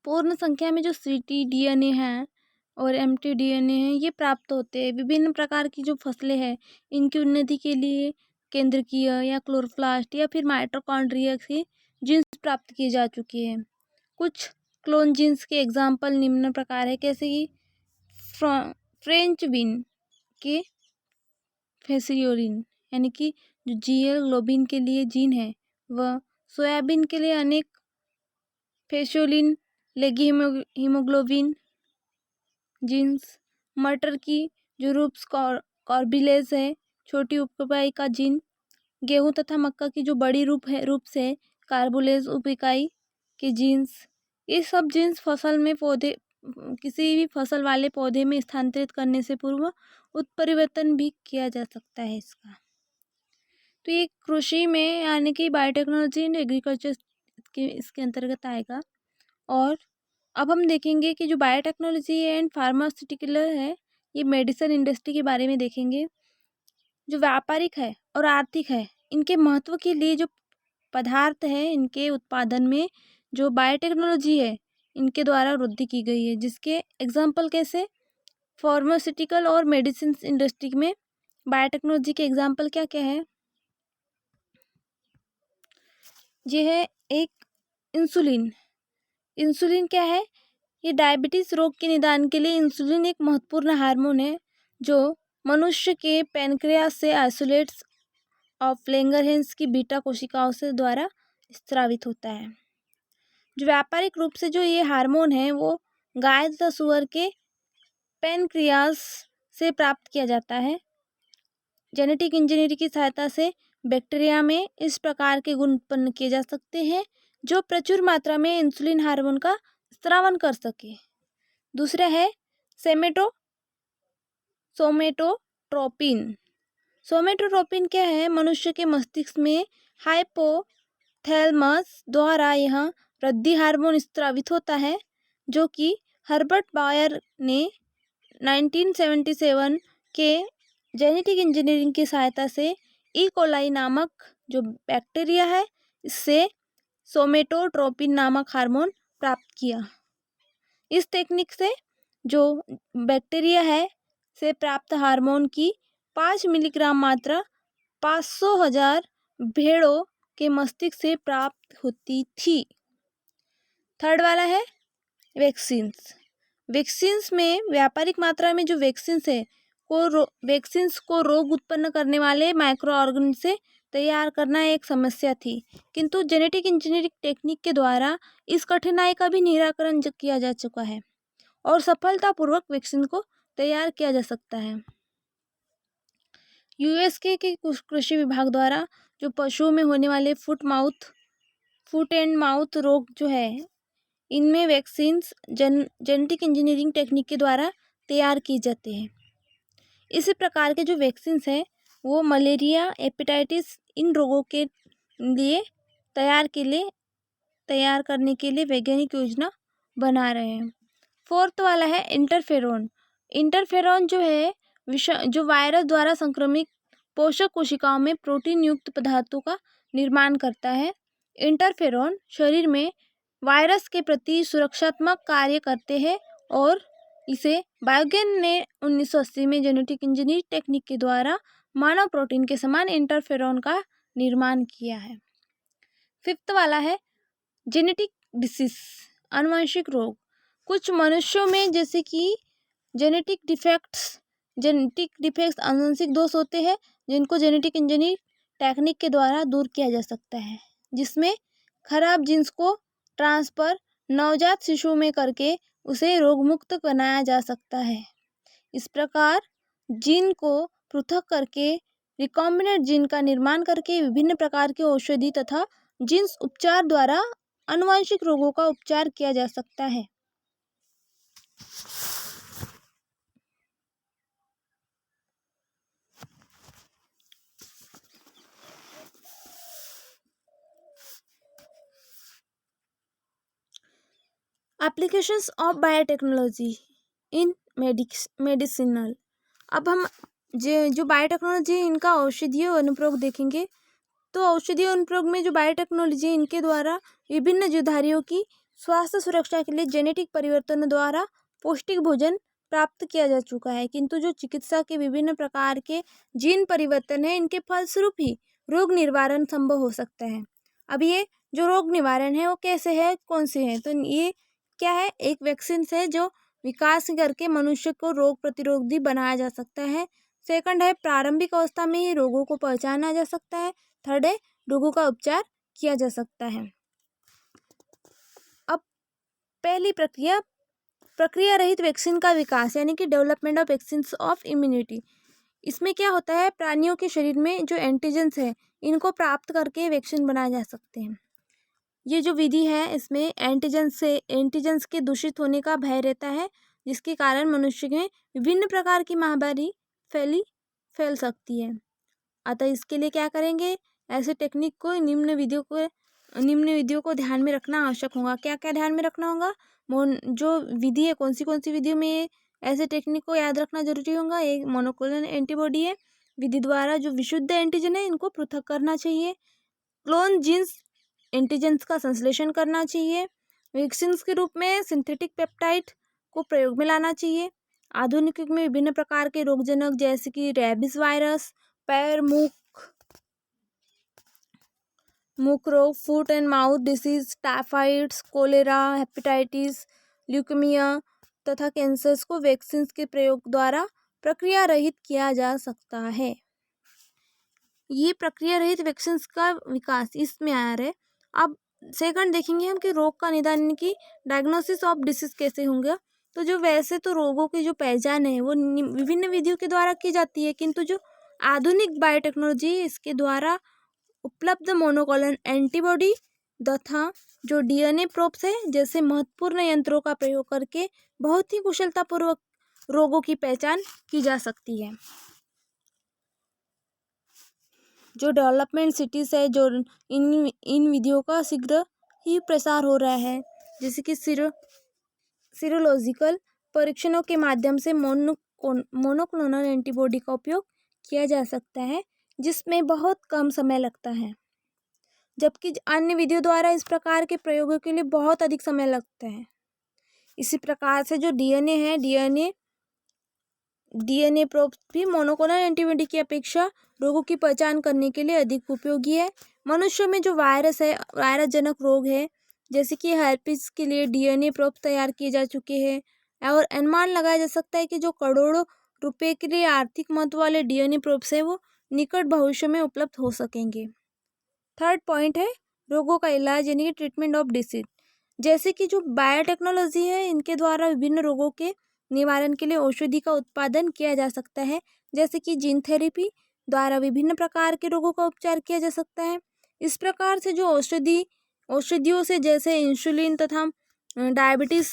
पूर्ण संख्या में जो ctDNA है और mtDNA है ये प्राप्त होते हैं। विभिन्न प्रकार की जो फसलें हैं इनकी उन्नति के लिए केंद्रकीय या क्लोरोप्लास्ट या फिर माइटोकॉन्ड्रिया से जीन्स प्राप्त किए जा चुके हैं। कुछ क्लोन जीन्स के एग्जाम्पल निम्न प्रकार है, कैसे कि फ्रेंच बीन के फेसियोलिन यानी कि जो जीएल ग्लोबिन के लिए जीन है वह, सोयाबीन के लिए अनेक फेसियोलिन लेगी हीमोग्लोबिन जीन्स, मटर की जो रूप्स कॉर्बिलेज है छोटी उप-इकाई का जीन, गेहूं तथा मक्का की जो बड़ी रूप से कार्बोलेज उप इकाई के जीन्स। ये सब जीन्स फसल में पौधे किसी भी फसल वाले पौधे में स्थानांतरित करने से पूर्व उत्परिवर्तन भी किया जा सकता है इसका। तो ये कृषि में यानी कि बायोटेक्नोलॉजी एंड एग्रीकल्चर इसके अंतर्गत आएगा। और अब हम देखेंगे कि जो बायोटेक्नोलॉजी एंड फार्मास्यूटिकल है ये मेडिसिन इंडस्ट्री के बारे में देखेंगे। जो व्यापारिक है और आर्थिक है इनके महत्व के लिए जो पदार्थ है इनके उत्पादन में जो बायोटेक्नोलॉजी है इनके द्वारा वृद्धि की गई है, जिसके एग्जाम्पल कैसे फार्मास्यूटिकल और मेडिसिन इंडस्ट्री में बायोटेक्नोलॉजी के एग्जाम्पल क्या क्या है। ये है एक इंसुलिन। इंसुलिन क्या है, ये डायबिटीज़ रोग के निदान के लिए इंसुलिन एक महत्वपूर्ण हार्मोन है जो मनुष्य के पैनक्रियास से आइसोलेट्स ऑफ लैंगरहैंस की बीटा कोशिकाओं से द्वारा स्रावित होता है। जो व्यापारिक रूप से जो ये हार्मोन है वो गाय तथा सुअर के पैनक्रियास से प्राप्त किया जाता है। जेनेटिक इंजीनियरिंग की सहायता से बैक्टीरिया में इस प्रकार के गुण उत्पन्न किए जा सकते हैं जो प्रचुर मात्रा में इंसुलिन हार्मोन का स्रावन कर सके। दूसरा है सोमेटोट्रोपिन। सोमेटोट्रोपिन क्या है, मनुष्य के मस्तिष्क में हाइपोथैलेमस द्वारा यह वृद्धि हार्मोन स्रावित होता है जो कि हर्बर्ट बायर ने 1977 के जेनेटिक इंजीनियरिंग की सहायता से ई कोलाई नामक जो बैक्टीरिया है इससे सोमेटोट्रोपिन नामक हार्मोन प्राप्त किया। इस टेक्निक से जो बैक्टीरिया है से प्राप्त हार्मोन की 5 मिलीग्राम मात्रा 500,000 भेड़ों के मस्तिष्क से प्राप्त होती थी। थर्ड वाला है वैक्सीन्स। वैक्सीन्स में व्यापारिक मात्रा में जो वैक्सीन्स है वैक्सीन्स को रोग उत्पन्न करने वाले माइक्रो ऑर्गेनिज्म से तैयार करना एक समस्या थी, किंतु जेनेटिक इंजीनियरिंग टेक्निक के द्वारा इस कठिनाई का भी निराकरण किया जा चुका है और सफलतापूर्वक वैक्सीन को तैयार किया जा सकता है। यूएस के कृषि विभाग द्वारा जो पशुओं में होने वाले फुट एंड माउथ रोग जो है इनमें वैक्सीन्स जेनेटिक इंजीनियरिंग टेक्निक के द्वारा तैयार किए जाते हैं। इसी प्रकार के जो वैक्सीन्स हैं वो मलेरिया, हेपेटाइटिस इन रोगों के लिए तैयार करने के लिए वैज्ञानिक योजना बना रहे हैं। फोर्थ वाला है इंटरफेरोन। इंटरफेरोन जो है जो वायरस द्वारा संक्रमित पोषक कोशिकाओं में प्रोटीन युक्त पदार्थों का निर्माण करता है। इंटरफेरोन शरीर में वायरस के प्रति सुरक्षात्मक कार्य करते हैं और इसे बायोगेन ने 1980 में जेनेटिक इंजीनियरिंग टेक्निक के द्वारा मानव प्रोटीन के समान इंटरफेरोन का निर्माण किया है। फिफ्थ वाला है जेनेटिक डिसीज, आनुवंशिक रोग। कुछ मनुष्यों में जैसे कि जेनेटिक डिफेक्ट्स आनुवंशिक दोष होते हैं जिनको जेनेटिक इंजीनियरिंग टेक्निक के द्वारा दूर किया जा सकता है, जिसमें खराब जीन्स को ट्रांसफर नवजात शिशु में करके उसे रोगमुक्त बनाया जा सकता है। इस प्रकार जीन को पृथक करके रिकॉम्बिनेंट जीन का निर्माण करके विभिन्न प्रकार के औषधि तथा जीन्स उपचार द्वारा आनुवंशिक रोगों का उपचार किया जा सकता है। Applications of biotechnology in medicinal. अब हम जो बायोटेक्नोलॉजी इनका औषधीय अनुप्रयोग देखेंगे। तो औषधीय अनुप्रयोग में जो बायोटेक्नोलॉजी इनके द्वारा विभिन्न जीवधारियों की स्वास्थ्य सुरक्षा के लिए जेनेटिक परिवर्तनों द्वारा पौष्टिक भोजन प्राप्त किया जा चुका है, किंतु जो चिकित्सा के विभिन्न प्रकार के जीन परिवर्तन है, इनके फलस्वरूप ही रोग निवारण संभव हो सकता है। अब ये जो रोग निवारण है वो कैसे है, कौन से है, तो ये क्या है, एक वैक्सीन है जो विकास करके मनुष्य को रोग प्रतिरोधी बनाया जा सकता है। सेकंड है, प्रारंभिक अवस्था में ही रोगों को पहचाना जा सकता है। थर्ड है, रोगों का उपचार किया जा सकता है। अब पहली प्रक्रिया रहित वैक्सीन का विकास, यानी कि development of vaccine of immunity. इसमें क्या होता है, प्राणियों के शरीर में जो एंटीजेंस है इनको प्राप्त करके वैक्सीन बनाए जा सकते हैं। ये जो विधि है इसमें एंटीजेंस के दूषित होने का भय रहता है, जिसके कारण मनुष्य में विभिन्न प्रकार की महामारी फैल सकती है। अतः इसके लिए क्या करेंगे, ऐसे टेक्निक को निम्न विधियों को ध्यान में रखना आवश्यक होगा। क्या क्या ध्यान में रखना होगा, जो विधि है कौन सी विधियों में ऐसे टेक्निक को याद रखना जरूरी होगा। एक मोनोक्लोनल एंटीबॉडी है, विधि द्वारा जो विशुद्ध एंटीजन है इनको पृथक करना चाहिए। क्लोन जीन्स एंटीजेंस का संश्लेषण करना चाहिए। वैक्सीन के रूप में सिंथेटिक पेप्टाइड को प्रयोग में लाना चाहिए। आधुनिक युग में विभिन्न प्रकार के रोगजनक जैसे कि रेबिस वायरस, पैर मुख रोग, foot and mouth disease, typhoids, cholera, hepatitis, leukaemia तथा कैंसर्स को वैक्सीन के प्रयोग द्वारा प्रक्रिया रहित किया जा सकता है। ये प्रक्रिया रहित वैक्सीन का विकास इसमें आ रहा है। अब सेकंड देखेंगे हम कि रोग का निदान की डायग्नोसिस ऑफ डिसीज कैसे होंगे। तो जो वैसे तो रोगों की जो पहचान है वो विभिन्न विधियों के द्वारा की जाती है, किंतु जो आधुनिक बायोटेक्नोलॉजी इसके द्वारा उपलब्ध मोनोक्लोनल एंटीबॉडी तथा जो डीएनए प्रोब्स है जैसे महत्वपूर्ण यंत्रों का प्रयोग करके बहुत ही कुशलतापूर्वक रोगों की पहचान की जा सकती है। जो डेवलपमेंट सिटीज़ है, जो इन विधियों का शीघ्र ही प्रसार हो रहा है, जैसे कि सीरोलॉजिकल परीक्षणों के माध्यम से मोनोक्लोनल एंटीबॉडी का उपयोग किया जा सकता है, जिसमें बहुत कम समय लगता है, जबकि अन्य विधियों द्वारा इस प्रकार के प्रयोगों के लिए बहुत अधिक समय लगता है। इसी प्रकार से जो डीएनए है, डीएनए प्रोब भी मोनोक्लोनल एंटीबॉडी की अपेक्षा रोगों की पहचान करने के लिए अधिक उपयोगी है। मनुष्यों में जो वायरस जनक रोग है जैसे कि हर्पीस के लिए डीएनए प्रोब तैयार किए जा चुके हैं और अनुमान लगाया जा सकता है कि जो करोड़ों रुपए के लिए आर्थिक महत्व वाले डीएनए प्रोब्स है वो निकट भविष्य में उपलब्ध हो सकेंगे। थर्ड पॉइंट है रोगों का इलाज, यानी कि ट्रीटमेंट ऑफ डिसीज। जैसे कि जो बायोटेक्नोलॉजी है इनके द्वारा विभिन्न रोगों के निवारण के लिए औषधि का उत्पादन किया जा सकता है, जैसे कि जीन थेरेपी द्वारा विभिन्न प्रकार के रोगों का उपचार किया जा सकता है। इस प्रकार से जो औषधियों से जैसे इंसुलिन तथा डायबिटीज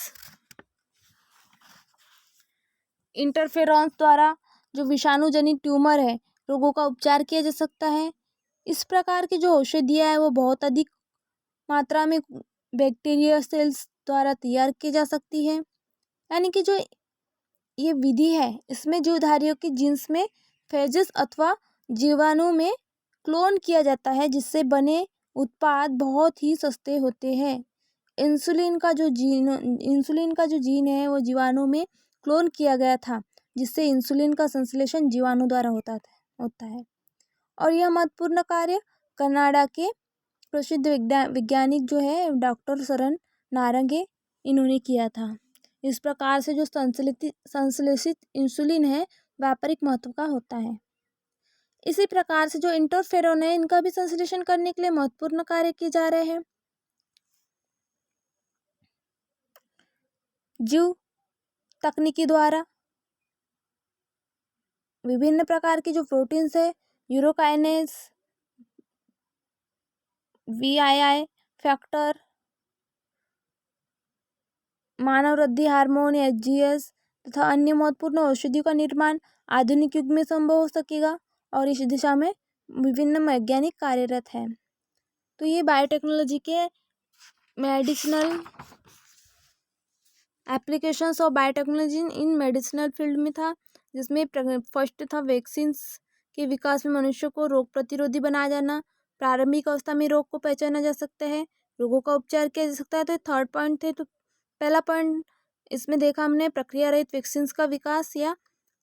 इंटरफेरॉन्स द्वारा जो विषाणु जनित ट्यूमर है रोगों का उपचार किया जा सकता है। इस प्रकार की जो औषधियाँ है वो बहुत अधिक मात्रा में बैक्टीरिया सेल्स द्वारा तैयार की जा सकती है, यानी कि जो ये विधि है इसमें जीवधारियों की जीन्स में फेजेस अथवा जीवाणु में क्लोन किया जाता है, जिससे बने उत्पाद बहुत ही सस्ते होते हैं। इंसुलिन का जो जीन है वो जीवाणु में क्लोन किया गया था, जिससे इंसुलिन का संश्लेषण जीवाणु द्वारा होता है। और यह महत्वपूर्ण कार्य कनाडा के प्रसिद्ध वैज्ञानिक जो है डॉक्टर सरन नारंगे इन्होंने किया था। इस प्रकार से जो संश्लेषित इंसुलिन है व्यापारिक महत्व का होता है। इसी प्रकार से जो इंटरफेरोन है इनका भी संश्लेषण करने के लिए महत्वपूर्ण कार्य किए जा रहे हैं। जीव तकनीकी द्वारा विभिन्न प्रकार की जो प्रोटीन्स है यूरोकाइनेस, VII फैक्टर, मानव वृद्धि हार्मोन HGS तथा अन्य महत्वपूर्ण औषधियों का निर्माण आधुनिक युग में संभव हो सकेगा और इस दिशा में विभिन्न वैज्ञानिक कार्यरत हैं। तो ये बायोटेक्नोलॉजी के medicinal applications of biotechnology in medicinal field में था, जिसमें फर्स्ट था वैक्सीन्स के विकास में मनुष्य को रोग प्रतिरोधी बनाया जाना। प्रारंभिक अवस्था में रोग को पहचाना जा सकता है। रोगों का उपचार किया जा सकता है। तो थर्ड पॉइंट थे। तो पहला पॉइंट इसमें देखा हमने प्रक्रिया रहित वैक्सीन्स का विकास या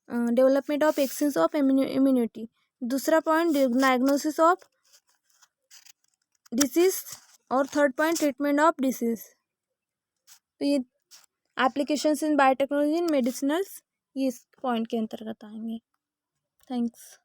development of vaccines of immunity. दूसरा पॉइंट डायग्नोसिस ऑफ डिसीज और third point treatment of disease. तो ये एप्लीकेशंस इन बायोटेक्नोलॉजी इन मेडिसिनल्स ये इस पॉइंट के अंतर्गत आएंगे। थैंक्स।